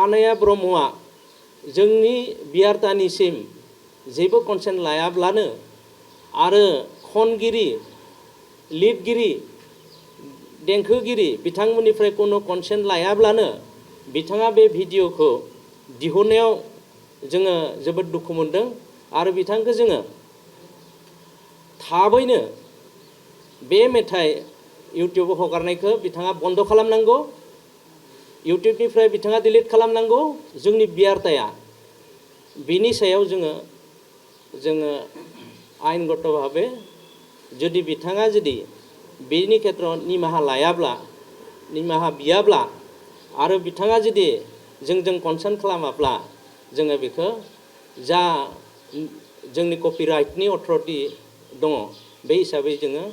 आनाया ब्रह्मआ जोंनि बियारतानिसिम जेबो कनसेन्ट लायाब्लानो आरो खनगिरि लिरगिरि देंखोगिरि बिथांमोननिफ्राय कोनो कनसेन्ट लायाब्लानो बिथाङा बे भिडिअखौ दिहुननायाव जोङो जोबोद दुखु मोनदों आरो बिथांखौ जोङो थाबैनो बे मेथाइ इउटिउबाव हगारनायखौ बिथाङा बन्द खालामनांगौ। इउटिउबनिफ्राय बिथाङा डिलिट खालामनांगौ। जोंनि बियारताया बिनि सायाव जोङो आयेनगत भावे जुदि बिथाङा जुदि बेनि खेत्रआव निमाहा बियाब्ला आरो बिथाङा जुदि जोंजों कनसार्न खालामाब्ला जोङो बेखौ जा जोंनि कपिराइटनि अथरिटि दङ बे हिसाबै जोङो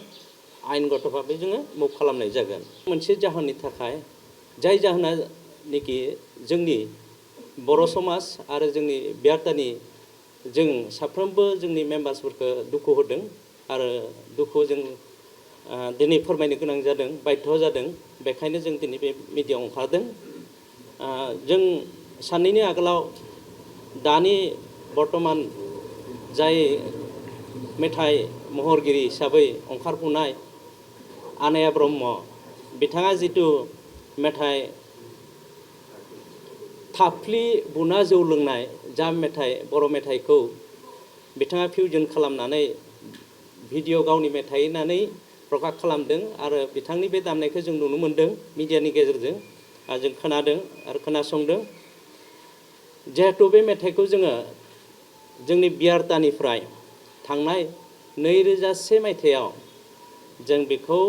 आयेनगत भावे जोङो मुभ खालामनाय जागोन। मोनसे जाहोननि थाखाय जाय जाहोनाखि जोंनि बर' समाज आरो जोंनि बियारतानि जों साफ्रोमबो जोंनि मेम्बार्सफोरखौ दुखु होदों आरो दुखु जों दिनै फोरमायनो गोनां जादों, बाध्य जादों। बेखायनो जों दिनै बे मिडियायाव ओंखारदों। जों साननैनि आगोलाव दानि बर्तमान जाय मेथाइ महरगिरि हिसाबै ओंखारफुनाय आनाया ब्रह्म बिथाङा जिथु मेथाइ थाफ्लि बुना जौ लोंनाय जा मेथाइ बर' मेथाइखौ बिथाङा फिउजन खालामनानै भिडिअ गावनि मेथाइ होननानै प्रकाश खालामदों आरो बिथांनि बे दामनायखौ जों नुनो मोनदों मिडियानि गेजेरजों जों खोनादों आरो खोनासंदों। जिहेतु बे मेथाइखौ जोङो जोंनि बियारतानिफ्राय थांनाय 2001 मायथाइयाव जों बेखौ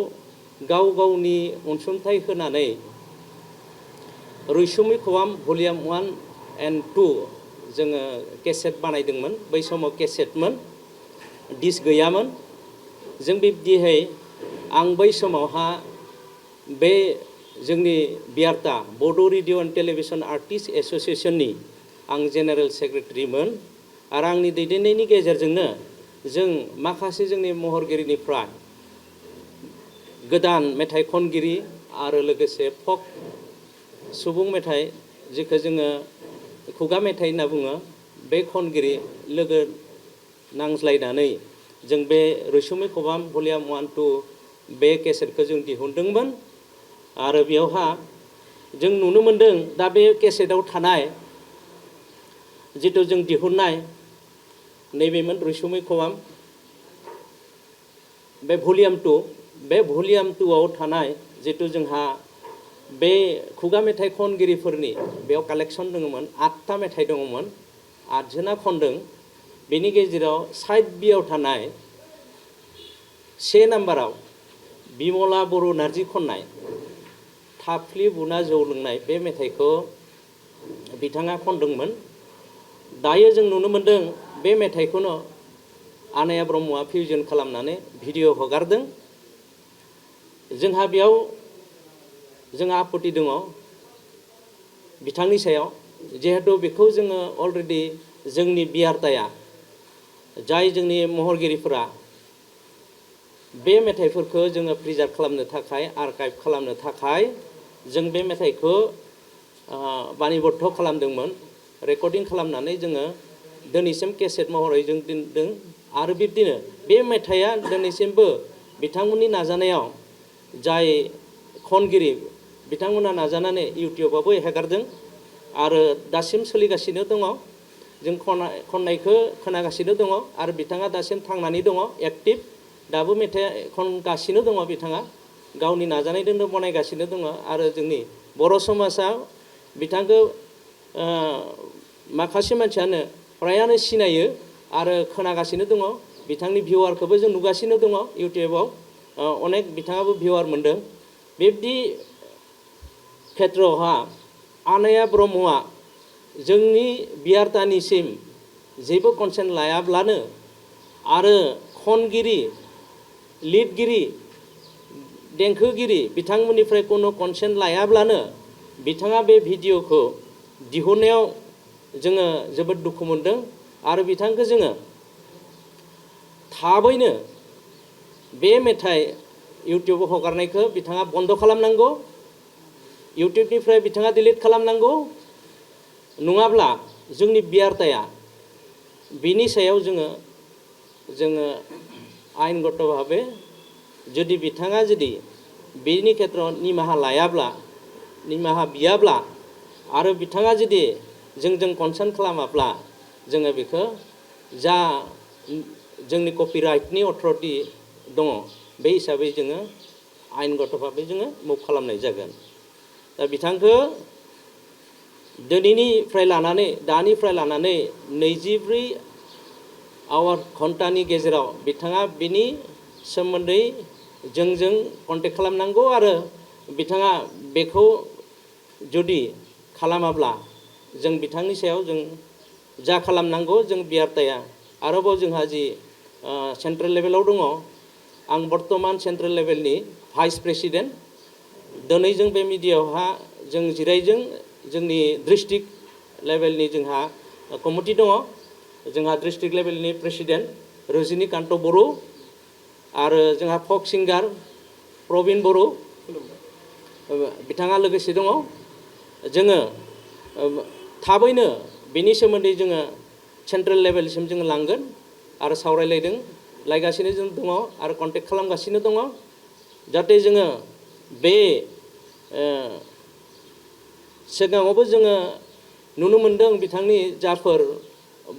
गावनि अनसुंथाइ होनानै रैसुमै खबाम भलिउम 1 and 2 जोङो केसेट बानायदोंमोन। बै समाव केसेटमोन, डिस्क गैयामोन। जों बिब्दिहै आं बै समावहा बे जोंनि बियारता बड' रेडिअ एन्ड टेलिभिजन आर्टिस्ट एस'सिएशननि आं जेनेरेल सेक्रेटारिमोन आरो आंनि दैदेननायनि गेजेरजोंनो जों माखासे जोंनि महरगिरिनिफ्राय गोदान मेथाइ खनगिरि आरो लोगोसे फक सुबुं मेथाइ जेखौ जोङो खुगा मेथाइ होनना बुङो बे खनगिरि लोगो नांज्लायनानै जों बे रैसुमै खबाम भलिउम 1, 2 बे केसेटखौ जों दिहुनदोंमोन आरो बेयावहा जों नुनो मोनदों दा बे केसेटआव थानाय जिथु जों दिहुननाय नैबेमोन रैसुमै खबाम बे भलिउम 2 बे भलिउम 2 आव थानाय जिथु जोंहा बे खुगा मेथाइ खनगिरिफोरनि बेयाव कालेक्सन दङमोन 8टा मेथाइ दङमोन 8 जना खनदों। बेनि गेजेराव साइड बियाव थानाय 1 नाम्बाराव बिमला बर' नार्जि खननाय थाफ्लि बुना जौ लोंनाय बे मेथाइखौ बिथाङा खनदोंमोन। दायो जों नुनो मोनदों बे मेथाइखौनो आनाया ब्रह्मआ फिउजन खालामनानै भिडिअ हगारदों। जोंहा बेयाव आपत्ति दङ बिथांनि सायाव, जिहेतु बेखौ जोङो अलरेडि जोंनि बियारताया जाय जोंनि महरगिरिफोरा बे मेथाइफोरखौ जोङो प्रिजार्भ खालामनो थाखाय आर्काइभ खालामनो थाखाय जों बे मेथाइखौ बानिबद्ध खालामदोंमोन, रेकर्डिं खालामनानै जोङो दिनैसिम केसेट महरै जों दोनदों आरो बिब्दिनो बे मेथाइया दिनैसिमबो बिथांमोननि नाजानायाव जाय खनगिरि बिथांमोना नाजानानै इउटिउबावबो हेगारदों आरो दासिम सोलिगासिनो दङ। जों खननायखौ खोनागासिनो दङ आरो बिथाङा दासिम थांनानै दङ एक्टिभ। दाबो मेथाइ खनगासिनो दङ बिथाङा गावनि नाजानायजोंनो बनायगासिनो दङ आरो जोंनि बर' समाजाव बिथांखौ माखासे मानसियानो फ्रायानो सिनायो आरो खोनागासिनो दङ। बिथांनि भिउआरखौबो जों नुगासिनो दङ इउटिउबाव अनेक बिथाङाबो भिउआर मोनदों। बिब्दि खेत्रआवहा आनाया ब्रह्मआ जोंनि बियारतानिसिम जेबो कनसेन्ट लायाब्लानो आरो खनगिरि लिरगिरि देंखोगिरि बिथांमोननिफ्राय कोनो कनसेन्ट लायाब्लानो बिथाङा बे भिडिअखौ दिहुननायाव जोङो जोबोद दुखु मोनदों आरो बिथांखौ जोङो थाबैनो बे मेथाइ इउटिउबाव हगारनायखौ बिथाङा बन्द खालामनांगौ। इउटिउबनिफ्राय बिथाङा डिलिट खालामनांगौ नङाब्ला जोंनि बियारताया बिनि सायाव जोङो आयेनगत भाबे जुदि बिथाङा जुदि बेनि खेत्रआव निमाहा लायाब्ला निमाहा बियाब्ला आरो बिथाङा जुदि जोंजों कनसार्न खालामाब्ला जोङो बेखौ जा जोंनि कपिराइटनि अथरिटि दङ बे हिसाबै जोङो आयेनगत भाबै जोङो मुभ खालामनाय जागोन। दा बिथांखौ दिनैनिफ्राय लानानै 24 घन्टानि गेजेराव बिथाङा बिनि सोमोन्दै जोंजों कन्टेक्ट खालामनांगौ आरो बिथाङा बेखौ जुदि खालामाब्ला जों बिथांनि सायाव जों जा खालामनांगौ जों बियारताया आरोबाव जोंहा जि सेन्ट्रेल लेभेलाव दङ आं बर्तमान सेन्ट्रेल लेभेलनि भाइस प्रेसिडेन्ट दिनै जों बे मिडियायावहा जों जिरायजों जोंनि डिस्ट्रिक्ट लेभेलनि जोंहा कमिटि दङ जोंहा डिस्ट्रिक्ट लेभेलनि प्रेसिडेन्ट रजनिकान्त बर' आरो जोंहा फक सिंगार प्रबिन बर' बिथाङा लोगोसे दङ जोङो थाबैनो बेनि सोमोन्दै जोङो सेन्ट्रेल लेभेलसिम जोङो लांगोन आरो लायगासिनो जों दङ आरो कन्टेक्ट खालामगासिनो दङ जाहाथे जोङो बे सिगाङावबो जोङो नुनो मोन्दों बिथांनि जाफोर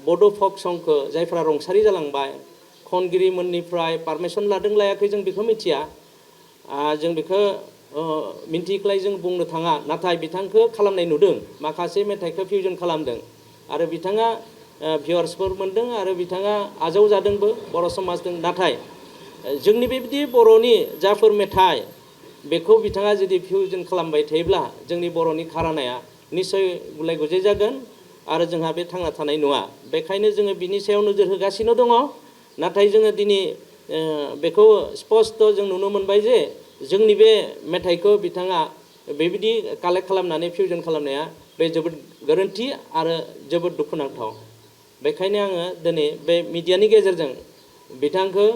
बड' फक संखौ जायफ्रा रुंसारि जालांबाय खनगिरिमोननिफ्राय पारमिसन लादों लायाखै जों बेखौ मिथिया जों बेखौ मिन्थियैखाय जों बुंनो थाङा नाथाय बिथांखौ खालामनाय नुदों माखासे मेथाइखौ फिउजन खालामदों आरो बिथाङा भिउवार्सफोर मोन्दों आरो बिथाङा आजावजादोंबो बर' समाजजों नाथाय जोंनि बेबायदि बर'नि जाफोर मेथाइ बेखौ बिथाङा जुदि फिउजन खालामबाय थायोब्ला जोंनि बर'नि घरानाया निस्सय गुलाय गुजाय जागोन आरो जोंहा बे थांना थानाय नङा बेखायनो जोङो बिनि सायाव नोजोर होगासिनो दङ नाथाय जोङो दिनै बेखौ स्पष्ट जों नुनो मोनबाय जे जोंनि बे मेथाइखौ बिथाङा बेबायदि कालेक्ट खालामनानै फिउजन खालामनाया बे जोबोद गोरोन्थि आरो जोबोद दुखुनांथाव बेखायनो आङो दिनै बे मिडियानि गेजेरजों बिथांखौ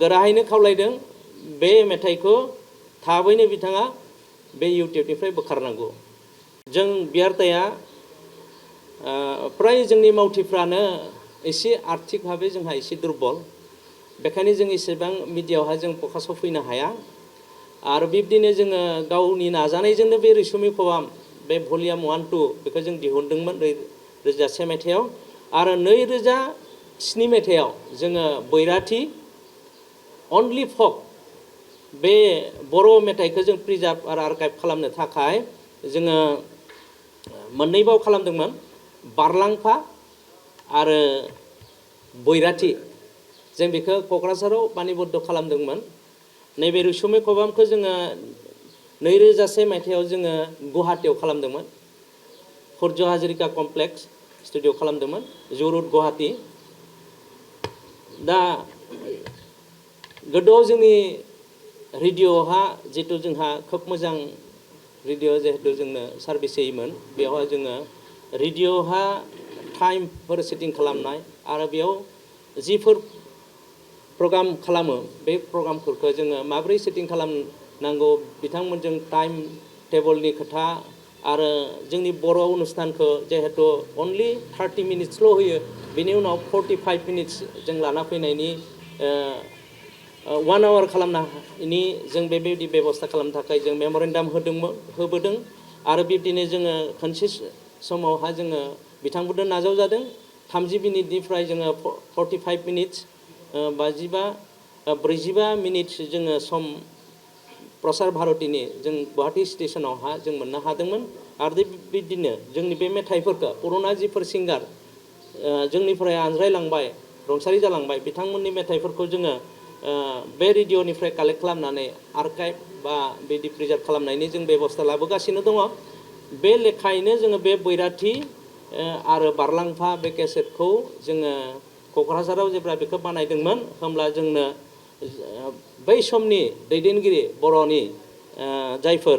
गोराहैनो खावलायदों बे मेथाइखौ थाबैनो बिथाङा बे इउटिउबनिफ्राय बोखारनांगौ जों बियारताया फ्राय जोंनि मावथिफ्रानो एसे आर्थिक भाबै जोंहा एसे दुर्बल बेखायनो जों एसेबां मिडियायावहाय जों फकासाव फैनो हाया आरो बिब्दिनो जोङो गावनि नाजानायजोंनो बे रैसुमै खबाम बे भलिउम 1, 2 बेखौ जों दिहुनदोंमोन 2001 मायथाइयाव आरो 2007 मायथाइयाव जोङो बैराथि अनलि फक बे बर' मेथाइखौ जों प्रिजार्भ आरो आर्काइभ खालामनो थाखाय जोङो मोननै बाव खालामदोंमोन बारलांफा आरो बैराथि जों बेखौ क'क्राझाराव बानिबद्ध खालामदोंमोन नैबे रैसुमै खबामखौ जोङो 2001 मायथाइयाव जोङो गुवाहाटीयाव खालामदोंमोन सूर्य हाजरिका कमप्लेक्स स्टुडिअ खालामदोंमोन जु र'ड गुवाहाटी दा गोदोआव जोंनि रेडिअ'हा जितु जोंहा खोब मोजां रेडिअ' जिहेतु जोंनो सार्भिस होयोमोन बेवहाय जोङो रेडिअ'हा टाइमफोर सेटिं खालामनाय आरो बेयाव जिफोर प्रग्राम खालामो बे प्रग्रामफोरखौ जोङो माबोरै सेटिं खालामनांगौ बिथांमोनजों टाइम टेबलनि खोथा आरो जोंनि बर' अनुस्थानखौ जिहेतु अनलि 30 मिनिट्सल' होयो बेनि उनाव 45 मिनिट्स जों लाना फैनायनि 1 आवार खालामनायनि जों बेबायदि बेबस्था खालामनो थाखाय जों मेम'रेन्डाम होबोदों आरो बिब्दिनो जोङो खनसे समावहा जोङो बिथांमोनजों नाजावजादों 30 मिनिटनिफ्राय जोङो 45 मिनिट्स 45 मिनिट जोङो सम प्रसार भारतीनि जों गुवाहाटी स्टेशनावहा जों मोननो हादोंमोन आरो बिदिनो जोंनि बे मेथाइफोरखौ पुरुना जिफोर सिंगार जोंनिफ्राय आनज्रायलांबाय रुंसारि जालांबाय बिथांमोननि मेथाइफोरखौ जोङो बे रेडिअ'निफ्राय कालेक्ट खालामनानै आर्काइभ बा बिदि प्रिजार्भ खालामनायनि जों बेबस्था लाबोगासिनो दङ बे लेखायैनो जोङो बे बैराथि आरो बारलांफा बे केसेटखौ जोङो क'क्राझाराव जेब्ला बेखौ बानायदोंमोन होमब्ला जोंनो बै समनि दैदेनगिरि बर'नि जायफोर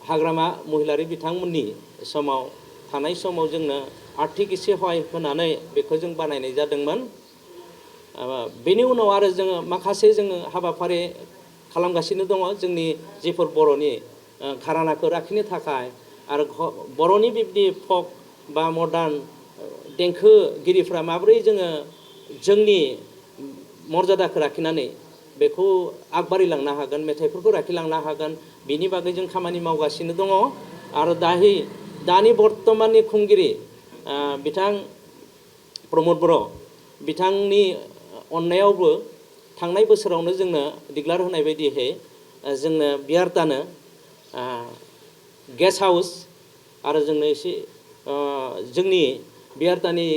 हाग्रामा महिलारि बिथांमोननि समाव थानाय समाव जोंनो आर्थिक एसे सहाय होनानै बेखौ जों बानायनाय जादोंमोन बेनि उनाव आरो जोङो माखासे जोङो हाबाफारि खालामगासिनो दङ जोंनि जिफोर बर'नि घरानाखौ लाखिनो थाखाय आरो बर'नि बिब्दि फक बा मडार्न देंखोगिरिफ्रा माबोरै जोङो जोंनि मर्यादाखौ लाखिनानै बेखौ आगबारिलांनो हागोन, मेथाइफोरखौ लाखिलांनो हागोन, बिनि बागै जों खामानि मावगासिनो दङ। आरो दानि बर्तमाननि खुंगिरि बिथां प्रमद बर' बिथांनि अननायावबो थांनाय बोसोरावनो जोंनो डिक्लार होनाय बायदियै जोंनो बियारतानो गेस्ट हाउस आरो जोंनो एसे जोंनि बियारतानि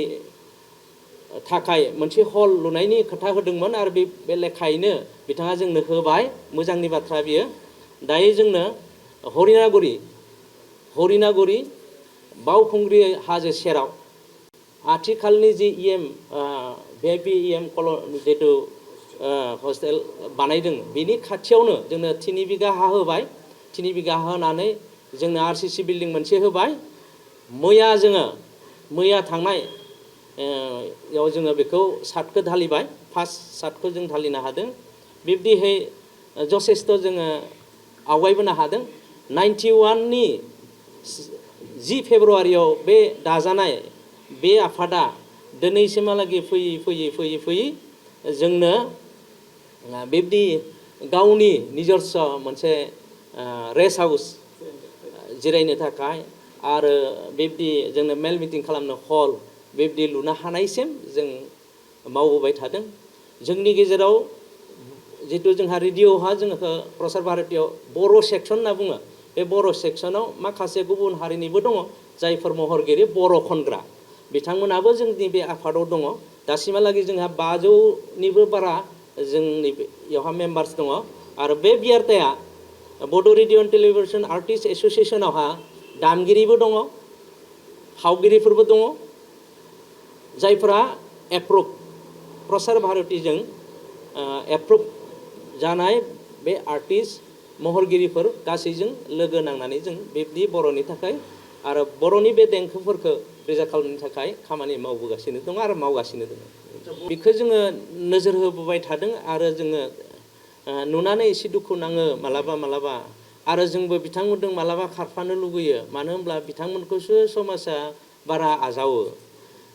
थाखाय मोनसे हल लुनायनि खोथा होदोंमोन आरो बे लेखायैनो बिथाङा जोंनो होबाय। मोजांनि बाथ्रा बियो। दायो जोंनो हरिनागुरि बावखुंग्रि हाजो सेराव आथिखालनि जि VIP EM जितु हस्टेल बानायदों बिनि खाथियावनो जोंनो 3 बिगा हा होबाय। 3 बिगा हा होनानै जोंनो RCC बिल्डिं मोनसे होबाय। मैया थांनाय याव जोङो बेखौ सातखौ धालिबाय। फार्स्ट सातखौ जों धालिनो हादों। बिब्दिहै जथेस्थ' जोङो आवगायबोनो हादों। 91नि 10 फेब्रुआरियाव बे दाजानाय बे आफादा दिनैसिमहालागै फैयै जोंनो बिब्दि गावनि निजस्व मोनसे रेस्ट हाउस जिरायनो थाखाय आरो बिब्दि जोंनो मेल मिटिं खालामनो हल बिब्दि लुनो हानायसिम जों मावबोबाय थादों। जोंनि गेजेराव जितु जोंहा रेडिअ'हा जोंखौ प्रसार भारतीयाव बर' सेक्सन होनना बुङो। बे बर' सेक्सनाव माखासे गुबुन हारिनिबो दङ जायफोर महरगिरि बर' खनग्रा बिथांमोनाबो जोंनि बे आफादाव दङ। दासिमहालागै जोंहा 500निबो बारा जोंनि बेयावहा मेम्बार्स दङ। आरो बे बियारताया बड' रेडिअ एन्ड टेलिभिजन आर्टिस्ट एस'सिएसनावहा दामगिरिबो दङ, फावगिरिफोरबो दङ जायफोरा एप्रुभ प्रसार भारतीजों एप्रुभ जानाय बे आर्टिस्ट महरगिरिफोर गासैजों लोगो नांनानै जों बिब्दि बर'नि थाखाय आरो बर'नि बे देंखोफोरखौ प्रिजार्भ खालामनो थाखाय खामानि मावबोगासिनो दङ आरो मावगासिनो दङ। बेखौ जोङो नोजोर होबोबाय थादों आरो जोङो नुनानै एसे दुखु नाङो मालाबा आरो जोंबो बिथांमोनजों मालाबा खारफानो लुगैयो। मानो होनब्ला बिथांमोनखौसो समाजा बारा आजावो।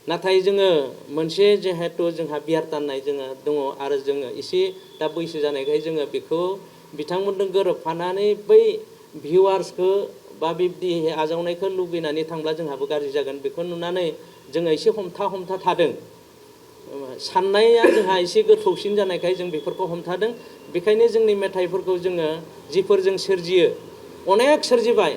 नाथाय जोङो मोनसे जिहेतु जोंहा बियारता होननाय जोङो दङ आरो जोङो एसे दा बैसो जानायखाय जोङो बेखौ बिथांमोनजों गोरोबफानानै बै भिउवार्सखौ बा बिब्दि आजावनायखौ लुगैनानै थांब्ला जोंहाबो गाज्रि जागोन बेखौ नुनानै जोङो एसे हमथा थादों। साननाया जोंहा एसे गोथौसिन जानायखाय जों बेफोरखौ हमथादों। बेखायनो जोंनि मेथाइफोरखौ जोङो जिफोर जों सोरजियो अनेक सोरजिबाय।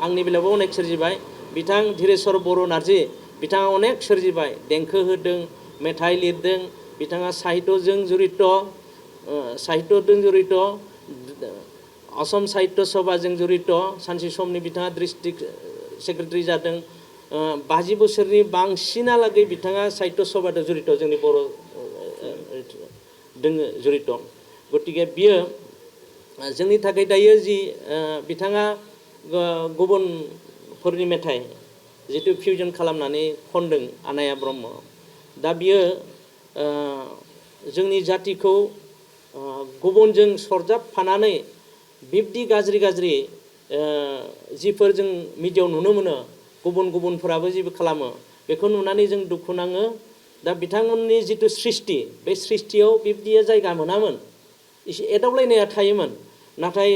आंनि बेलायावबो अनेक सोरजिबाय। बिथां धीरेश्वर बर' नार्जि बिथाङा अनेक सोरजिबाय, देंखो होदों, मेथाइ लिरदों। बिथाङा साहित्यजों जड़ित असम साहित्य सभाजों जड़ित सानसे समनि बिथाङा डिस्ट्रिक्ट सेक्रेटारि जादों। 50 बोसोरनि बांसिनालागै बिथाङा साहित्य सभाजों जड़ित जोंनि बर' दोङो जड़ित। गतिके बियो जोंनि थाखाय दायो जि बिथाङा गुबुनफोरनि मेथाइ जितु फिउजन खालामनानै खनदों आनाया ब्रह्म, दा बियो जोंनि जातिखौ गुबुनजों सरजाबफानानै बिब्दि गाज्रि जिफोर जों मिडियायाव नुनो मोनो गुबुनफोराबो जेबो खालामो बेखौ नुनानै जों दुखु नाङो। दा बिथांमोननि जितु सृष्टि बे सृष्टियाव बिब्दिया जायगा मोनामोन, एसे एदावलायनाया थायोमोन। नाथाय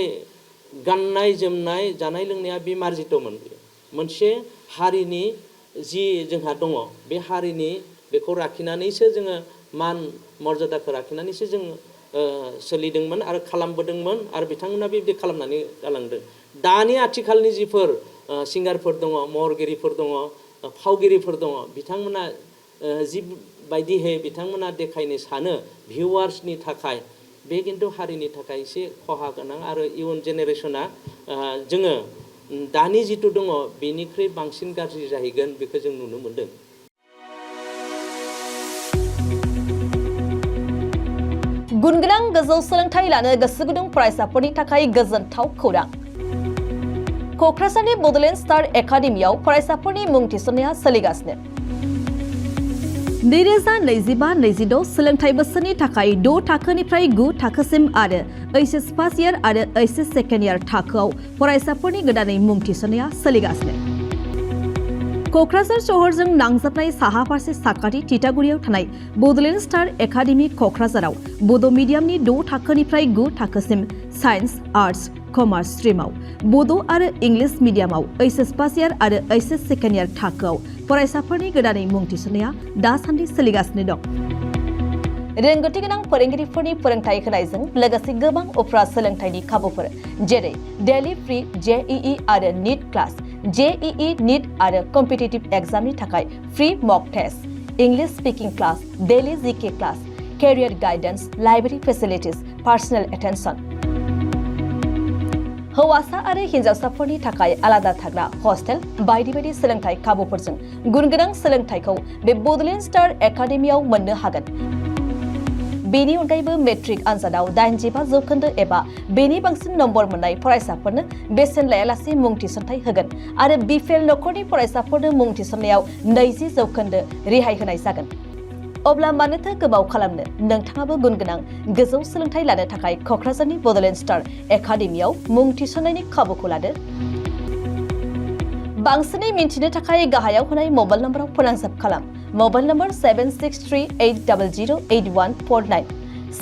गाननाय जोमनाय जानाय लोंनाया बे मार्जितमोन। मोनसे हारिनि जि जोंहा दङ बे हारिनि बेखौ लाखिनानैसो जोङो मान मर्यादाखौ लाखिनानैसो जों सोलिदोंमोन आरो खालामबोदोंमोन आरो बिथांमोना बिब्दि खालामनानै गालांदों। दानि आथिखालनि जिफोर सिंगारफोर दङ, महरगिरिफोर दङ, फावगिरिफोर दङ, बिथांमोना जिबायदिहै बिथांमोना देखायनो सानो भिउवार्सनि थाखाय बे खिन्थु हारिनि थाखाय एसे खहा गोनां आरो इयुन जेनेरेसना जोङो दानि जिथु दङ बेनिख्रुइ बांसिन गाज्रि जाहैगोन बेखौ जों नुनो मोनदों। गुनगोनां गोजौ सोलोंथाइ लानो गोसो गुदुं फरायसाफोरनि थाखाय गोजोनथाव खौरां। क'क्राझारनि बड'लेण्ड स्टार एकाडेमियाव फरायसाफोरनि मुं थिसननाया सोलिगासिनो। 2025-26 सोलोंथाइ बोसोरनि थाखाय 6 थाखोनिफ्राय 9 थाखोसिम आरो HS फार्स्ट इयार आरो HS सेकेन्ड इयार थाखोआव फरायसाफोरनि गोदानै मुं थिसननाया सोलिगासिनो। क'क्राझार शहरजों नांजाबनाय साहा फारसे साखाथि तितागुरियाव थानाय बड'लेण्ड स्टार एकाडेमि क'क्राझाराव बड' मिडियामनि 6 थाखोनिफ्राय 9 थाखोसिम साइन्स, आर्टस, कमार्स स्ट्रिमाव, बड' आरो इंलिश मिडियामाव HS फार्स्ट इयार आरो HS सेकेन्ड इयार थाखोआव फरायसाफोरनि गोदानै मुं थिसननाया दासान्दि सोलिगासिनो दं। रोंगौथि गोनां फोरोंगिरिफोरनि फोरोंथाय होनायजों लोगोसे गोबां उफ्रा सोलोंथाइनि खाबुफोर जेरै डेली फ्री JEE आरो नीट क्लास, JEE नीट आरो कम्पिटिटिभ एग्जामनि थाखाय free mock test, English speaking class, daily GK class, career guidance, library facilities, personal attention. हौवासा आरो हिन्जावसाफोरनि थाखाय आलादा थाग्रा हस्टेल बायदि बायदि सोलोंथाइ खाबुफोरजों गुनगोनां सोलोंथाइखौ बे बड'लेण्ड स्टार एकाडेमियाव मोननो हागोन। बेनि अनगायैबो मेट्रिक आनजादाव 85% एबा बेनि बांसिन नम्बर मोननाय फरायसाफोरनो बेसेन लायालासे मुं थिसनथाइ होगोन आरो बिपिएल नखरनि फरायसाफोरनो मुं थिसननायाव 20% रेहाय होनाय जागोन। अब्ला मानोथो गोबाव खालामनो, नोंथाङाबो गुनगोनां गोजौ सोलोंथाइ लानो थाखाय क'क्राझारनि बड'लेण्ड स्टार एकाडेमियाव मुं थिसननायनि खाबुखौ लादो। बांसिनै मिन्थिनो थाखाय गाहायाव होनाय मबाइल नम्बराव फोनांजाब खालाम। मबाइल नम्बर 7638008149,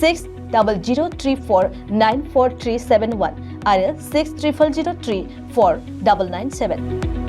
6003494371 आरो 6000034997।